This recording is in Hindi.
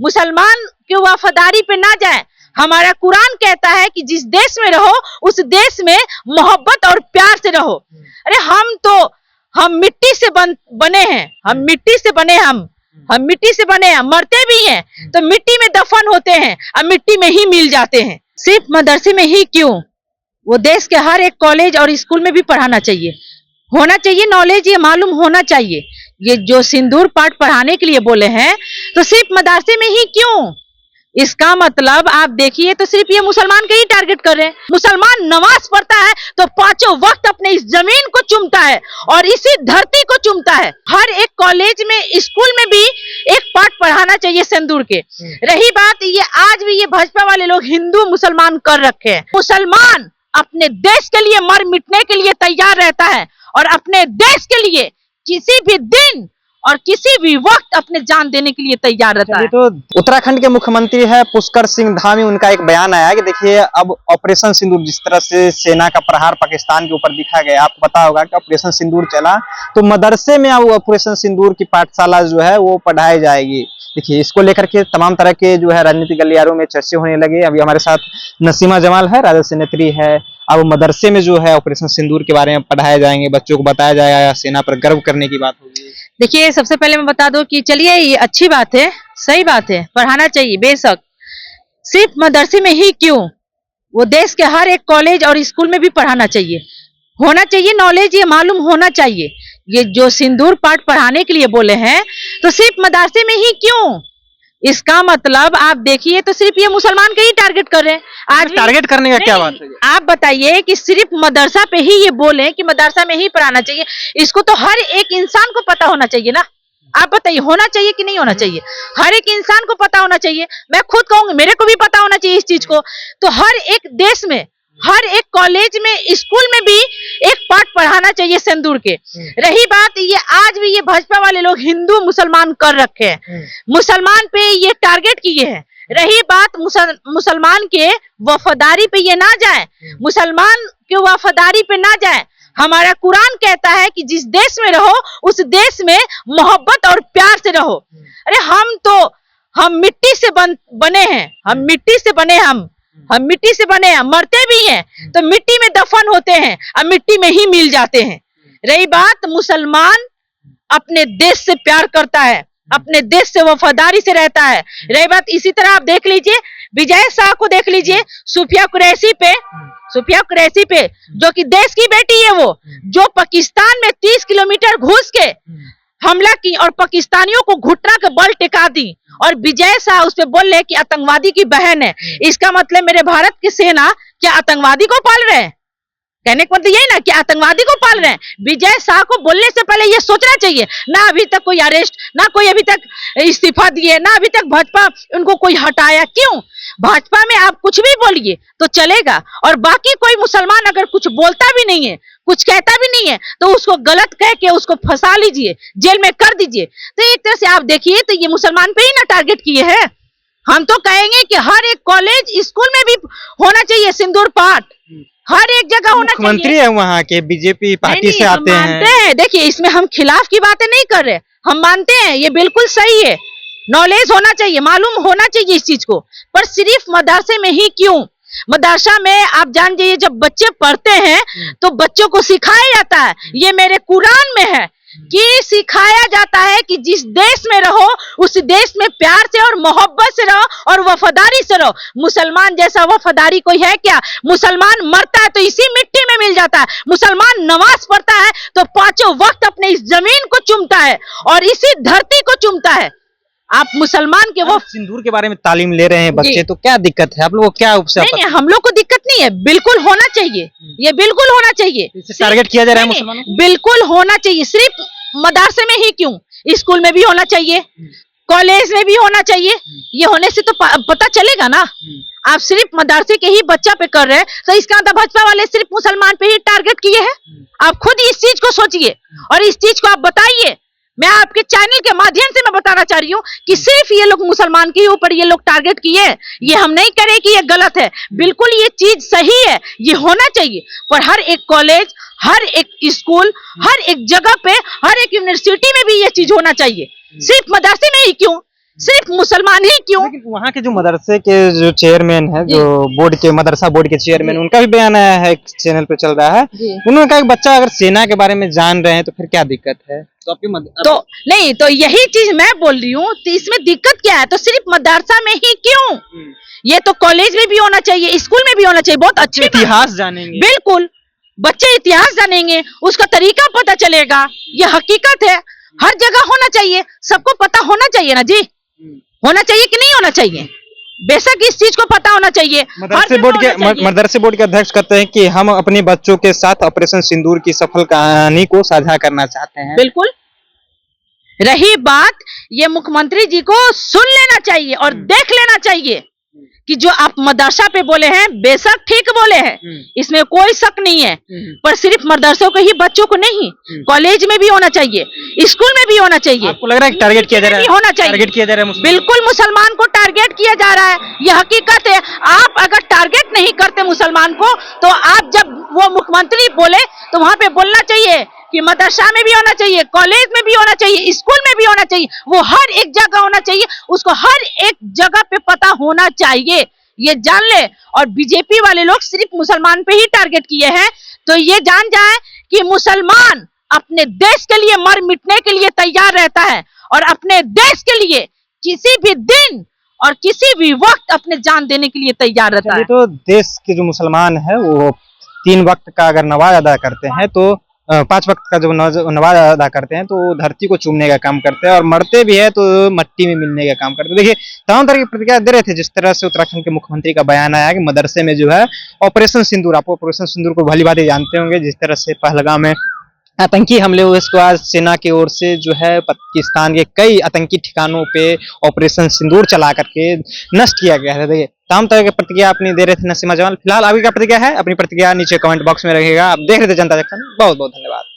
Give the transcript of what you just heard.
मुसलमान की वफादारी पे ना जाए। हमारा कुरान कहता है कि जिस देश में रहो उस देश में मोहब्बत और प्यार से रहो। अरे हम मिट्टी से बने हैं, हम मिट्टी से बने हम मिट्टी से बने हैं, मरते भी हैं तो मिट्टी में दफन होते हैं और मिट्टी में ही मिल जाते हैं। सिर्फ मदरसे में ही क्यों, वो देश के हर एक कॉलेज और स्कूल में भी पढ़ाना चाहिए, होना चाहिए नॉलेज, ये मालूम होना चाहिए। ये जो सिंदूर पाठ पढ़ाने के लिए बोले हैं तो सिर्फ मदरसे में ही क्यों, इसका मतलब आप देखिए तो सिर्फ ये मुसलमान के ही टारगेट कर रहे हैं। मुसलमान नमाज पढ़ता है तो पांचों वक्त अपने इस जमीन को चूमता है और इसी धरती को चूमता है। हर एक कॉलेज में स्कूल में भी एक पाठ पढ़ाना चाहिए सिंदूर के। रही बात ये आज भी ये भाजपा वाले लोग हिंदू मुसलमान कर रखे हैं। मुसलमान अपने देश के लिए मर मिटने के लिए तैयार रहता है और अपने देश के लिए किसी भी दिन और किसी भी वक्त अपने जान देने के लिए तैयार रहता है। तो उत्तराखंड के मुख्यमंत्री है पुष्कर सिंह धामी, उनका एक बयान आया कि देखिए अब ऑपरेशन सिंदूर, जिस तरह से सेना का प्रहार पाकिस्तान के ऊपर दिखा गया, आपको पता होगा कि ऑपरेशन सिंदूर चला, तो मदरसे में अब ऑपरेशन सिंदूर की पाठशाला जो है वो पढ़ाई जाएगी। देखिए इसको लेकर के तमाम तरह के जो है राजनीतिक गलियारों में चर्चे होने लगे। अभी हमारे साथ नसीमा जमाल है, राजद से नेत्री है। अब मदरसे में जो है ऑपरेशन सिंदूर के बारे में पढ़ाए जाएंगे, बच्चों को बताया जाएगा, सेना पर गर्व करने की बात होगी। देखिए सबसे पहले मैं बता दूं कि चलिए ये अच्छी बात है, सही बात है, पढ़ाना चाहिए बेशक। सिर्फ मदरसे में ही क्यों, वो देश के हर एक कॉलेज और स्कूल में भी पढ़ाना चाहिए, होना चाहिए नॉलेज, ये मालूम होना चाहिए। ये जो सिंदूर पाठ पढ़ाने के लिए बोले हैं तो सिर्फ मदरसे में ही क्यों, इसका मतलब आप देखिए तो सिर्फ ये मुसलमान के ही टारगेट कर रहे हैं। आज टारगेट करने का क्या बात है? आप बताइए कि सिर्फ मदरसा पे ही ये बोले कि मदरसा में ही पढ़ाना चाहिए, इसको तो हर एक इंसान को पता होना चाहिए ना। आप बताइए होना चाहिए कि नहीं होना चाहिए? हर एक इंसान को पता होना चाहिए। मैं खुद कहूंगी मेरे को भी पता होना चाहिए इस चीज को। तो हर एक देश में, हर एक कॉलेज में, स्कूल में भी एक पाठ पढ़ाना चाहिए सिंदूर के। रही बात ये आज भी ये भाजपा वाले लोग हिंदू मुसलमान कर रखे हैं, मुसलमान पे ये टारगेट किए हैं। रही बात मुसलमान के वफादारी पे ये ना जाए, मुसलमान के वफादारी पे ना जाए। हमारा कुरान कहता है कि जिस देश में रहो उस देश में मोहब्बत और प्यार से रहो। अरे हम मिट्टी से बने हैं, हम मिट्टी से बने हम मिट्टी से बने हैं, मरते भी हैं तो मिट्टी में दफन होते हैं और मिट्टी में ही मिल जाते हैं। रही बात मुसलमान अपने देश से प्यार करता है, अपने देश से वफादारी से रहता है। रही बात इसी तरह आप देख लीजिए विजय शाह को, देख लीजिए सुफिया कुरैशी पे जो कि देश की बेटी है, वो जो पाकिस्तान में 30 किलोमीटर घुस के हमला की और पाकिस्तानियों को घुटना के बल टिका दी और विजय शाह उस पे बोल रहे कि आतंकवादी की बहन है। इसका मतलब मेरे भारत की सेना क्या आतंकवादी को पाल रहे हैं? कहने का मतलब यही ना कि आतंकवादी को पाल रहे हैं। विजय शाह को बोलने से पहले ये सोचना चाहिए ना, अभी तक कोई अरेस्ट ना, कोई अभी तक इस्तीफा दिए ना, अभी तक भाजपा उनको कोई हटाया। क्यों? भाजपा में आप कुछ भी बोलिए तो चलेगा और बाकी कोई मुसलमान अगर कुछ बोलता भी नहीं है, कुछ कहता भी नहीं है तो उसको गलत कह के उसको फंसा लीजिए, जेल में कर दीजिए। तो एक तरह से आप देखिए तो ये मुसलमान पे ही ना टारगेट किए हैं। हम तो कहेंगे कि हर एक कॉलेज स्कूल में भी होना चाहिए सिंदूर पाठ, हर एक जगह होना चाहिए। मंत्री है वहाँ के, बीजेपी पार्टी से आते हैं। देखिए इसमें हम खिलाफ की बातें नहीं कर रहे, हम मानते हैं ये बिल्कुल सही है, नॉलेज होना चाहिए, मालूम होना चाहिए इस चीज को। पर सिर्फ मदरसे में ही क्यों? मदरसा में आप जान जाइए जब बच्चे पढ़ते हैं तो बच्चों को सिखाया जाता है, ये मेरे कुरान में है कि सिखाया जाता है कि जिस देश में रहो उस देश में प्यार से और मोहब्बत से रहो और वफादारी से रहो। मुसलमान जैसा वफादारी कोई है क्या? मुसलमान मरता है तो इसी मिट्टी में मिल जाता है। मुसलमान नमाज पढ़ता है तो पांचों वक्त अपने इस जमीन को चूमता है और इसी धरती को चूमता है। आप मुसलमान के वो सिंदूर के बारे में तालीम ले रहे हैं बच्चे, तो क्या दिक्कत है आप लोगों को? क्या नहीं, हम लोग को दिक्कत नहीं है, बिल्कुल होना चाहिए, ये बिल्कुल होना चाहिए। टारगेट किया जा रहा है मुसलमानों को? बिल्कुल होना चाहिए। सिर्फ मदरसे में ही क्यों, स्कूल में भी होना चाहिए, कॉलेज में भी होना चाहिए। ये होने से तो पता चलेगा ना। आप सिर्फ मदरसे के ही बच्चा पे कर रहे हैं तो इसका मतलब भाजपा वाले सिर्फ मुसलमान पे ही टारगेट किए हैं। आप खुद इस चीज को सोचिए और इस चीज को आप बताइए। मैं आपके चैनल के माध्यम से मैं बताना चाह रही हूँ कि सिर्फ ये लोग मुसलमान के ऊपर ये लोग टारगेट किए, ये हम नहीं करें कि ये गलत है, बिल्कुल ये चीज सही है, ये होना चाहिए। पर हर एक कॉलेज, हर एक स्कूल, हर एक जगह पे, हर एक यूनिवर्सिटी में भी ये चीज होना चाहिए। सिर्फ मदरसे में ही क्यों? सिर्फ मुसलमान ही क्यों? लेकिन वहाँ के जो मदरसे के जो चेयरमैन है, जो बोर्ड के मदरसा बोर्ड के चेयरमैन, उनका भी बयान आया है, एक चैनल पे चल रहा है। उन्होंने कहा कि बच्चा अगर सेना के बारे में जान रहे हैं तो फिर क्या दिक्कत है। तो आपकी तो नहीं, तो यही चीज मैं बोल रही हूँ, तो इसमें दिक्कत क्या है? तो सिर्फ मदरसा में ही क्यों? ये तो कॉलेज में भी होना चाहिए, स्कूल में भी होना चाहिए। बहुत अच्छे इतिहास जानेंगे, बिल्कुल, बच्चे इतिहास जानेंगे, उसका तरीका पता चलेगा। ये हकीकत है, हर जगह होना चाहिए, सबको पता होना चाहिए ना जी। होना चाहिए कि नहीं होना चाहिए? बेशक इस चीज को पता होना चाहिए। मदरसे बोर्ड के अध्यक्ष कहते हैं कि हम अपने बच्चों के साथ ऑपरेशन सिंदूर की सफल कहानी को साझा करना चाहते हैं। बिल्कुल, रही बात, ये मुख्यमंत्री जी को सुन लेना चाहिए और देख लेना चाहिए कि जो आप मदरसा पे बोले हैं, बेशक ठीक बोले हैं, इसमें कोई शक नहीं है, पर सिर्फ मदरसों के ही बच्चों को नहीं, कॉलेज में भी होना चाहिए, स्कूल में भी होना चाहिए। आपको लग रहा है कि टारगेट किया जा रहा है? होना चाहिए, टारगेट किया जा रहा है। बिल्कुल मुसलमान को टारगेट किया जा रहा है, यह हकीकत है। आप अगर टारगेट नहीं करते मुसलमान को, तो आप जब वो मुख्यमंत्री बोले तो वहां पे बोलना चाहिए कि मदरसा में भी होना चाहिए, कॉलेज में भी होना चाहिए, स्कूल में भी होना चाहिए, वो हर एक जगह होना चाहिए, उसको हर एक जगह पे पता होना चाहिए, ये जान ले। और बीजेपी वाले लोग सिर्फ मुसलमान पे ही टारगेट किए हैं, तो ये जान जाए कि मुसलमान अपने देश के लिए मर मिटने के लिए तैयार रहता है, और अपने देश के लिए किसी भी दिन और किसी भी वक्त अपने जान देने के लिए तैयार रहता है। तो देश के जो मुसलमान है वो 3 वक्त का अगर नमाज अदा करते हैं, तो 5 वक्त का जब नमाज अदा करते हैं तो धरती को चूमने का काम करते हैं, और मरते भी है तो मट्टी में मिलने का काम करते हैं। देखिए, तमाम तरह की प्रतिक्रिया दे रहे थे। जिस तरह से उत्तराखंड के मुख्यमंत्री का बयान आया कि मदरसे में जो है ऑपरेशन सिंदूर, आप ऑपरेशन सिंदूर को भली भांति जानते होंगे, जिस तरह से पहलगाम में आतंकी हमले हुए, इसको आज सेना की ओर से जो है पाकिस्तान के कई आतंकी ठिकानों पे ऑपरेशन सिंदूर चला करके नष्ट किया गया है। देखिए, तमाम तरह की प्रतिक्रिया अपनी दे रहे थे नसीमा जमाल। फिलहाल आगे क्या प्रतिक्रिया है, अपनी प्रतिक्रिया नीचे कमेंट बॉक्स में रखिएगा। आप देख रहे थे जनता जंक्शन, बहुत बहुत धन्यवाद।